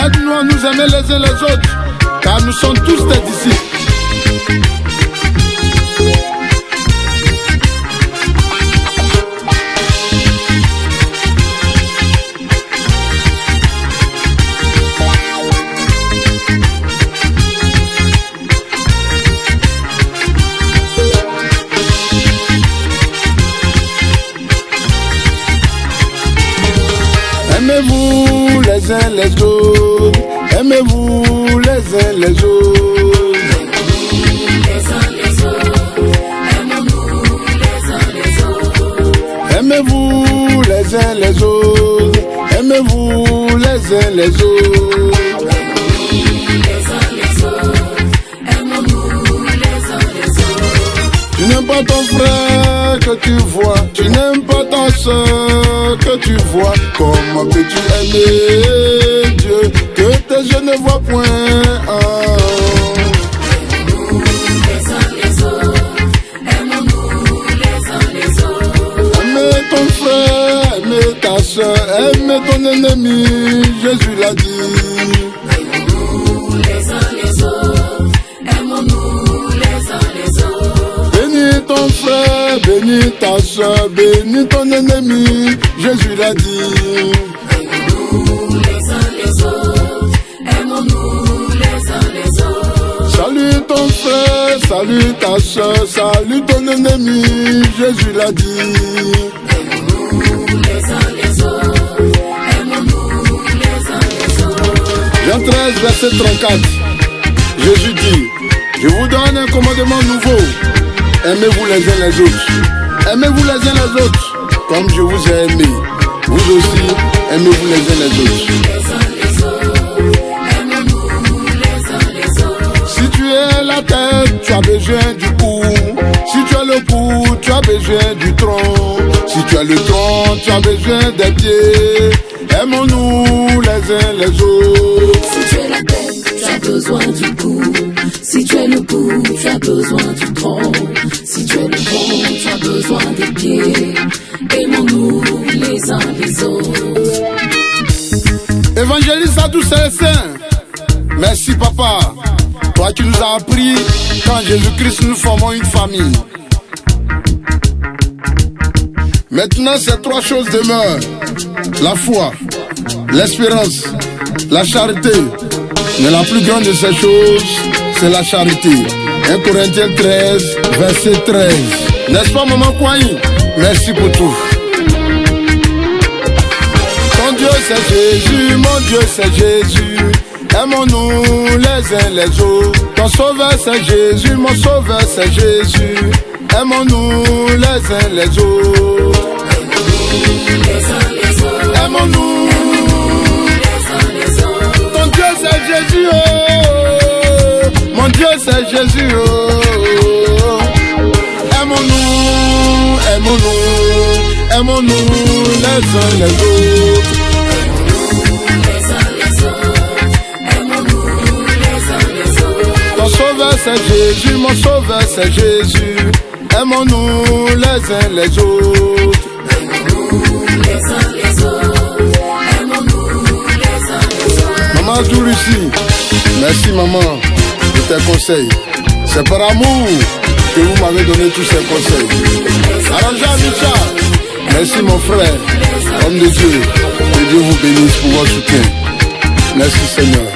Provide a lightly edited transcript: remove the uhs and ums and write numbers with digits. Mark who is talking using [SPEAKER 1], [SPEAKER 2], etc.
[SPEAKER 1] Aide-nous à nous aimer les uns les autres, car nous sommes tous tes disciples. Aimez-vous les uns les autres, aimez-vous les uns les autres. Aimez-vous les uns les autres, aimez-vous les uns les autres. Tu n'aimes pas ton frère que tu vois, tu n'aimes pas ta soeur que tu vois. Comment peux-tu aimer Dieu que tes yeux ne voient point?
[SPEAKER 2] Aimons-nous les uns les autres, aimons-nous les uns les autres.
[SPEAKER 1] Aimez ton frère, aimez ta soeur, aimez ton ennemi, Jésus l'a dit.
[SPEAKER 2] Aimons-nous les uns les autres, aimons-nous les uns les autres.
[SPEAKER 1] Bénis ton frère, bénis ta soeur, bénis ton ennemi, Jésus l'a dit.
[SPEAKER 2] Aimons-nous les uns les autres, aimons-nous les uns les autres.
[SPEAKER 1] Salue ton frère, salue ta soeur, salue ton ennemi, Jésus l'a dit.
[SPEAKER 2] Aimons-nous les uns les autres, aimons-nous les uns les autres.
[SPEAKER 1] Jean 13, verset 34, Jésus dit, je vous donne un commandement nouveau, aimez-vous les uns les autres. Aimez-vous les uns les autres, comme je vous ai aimé. Vous aussi, aimez-vous les uns les autres. Si tu es la tête, tu as besoin du cou. Si tu as le cou, tu as besoin du tronc. Si tu as le tronc, tu as besoin des pieds. Aimons-nous les uns les autres.
[SPEAKER 2] Si tu es la tête, tu as besoin du cou. Si tu es le cou, tu as besoin du tronc. Si tu es le tronc, tu as besoin des pieds. Aimons-nous les uns les autres.
[SPEAKER 1] Évangélise à tous les saints. Merci papa. Toi qui nous as appris qu'en Jésus-Christ nous formons une famille. Maintenant ces trois choses demeurent. La foi, l'espérance, la charité. Mais la plus grande de ces choses, c'est la charité. 1 Corinthiens 13, verset 13. N'est-ce pas maman Kouaï? Merci pour tout. Mon Dieu c'est Jésus, mon Dieu c'est Jésus. Aimons-nous les uns les autres. Ton sauveur c'est Jésus, mon sauveur c'est Jésus. Aimons-nous les uns les autres. Aimons-nous
[SPEAKER 2] les uns les autres.
[SPEAKER 1] Ton Dieu c'est Jésus, oh. Mon Dieu c'est Jésus, oh. Aimons-nous, aimons-nous, aimons-nous les uns les autres. Ton sauveur c'est Jésus, mon sauveur c'est Jésus. Aimons-nous les uns les autres.
[SPEAKER 2] Aimons-nous les uns les autres. Aimons-nous les uns les autres.
[SPEAKER 1] Maman Tourissi, merci maman de tes conseils. C'est par amour que vous m'avez donné tous ces conseils. Arrangez Richard, merci mon frère, homme de Dieu. Que Dieu vous bénisse pour votre soutien. Merci Seigneur.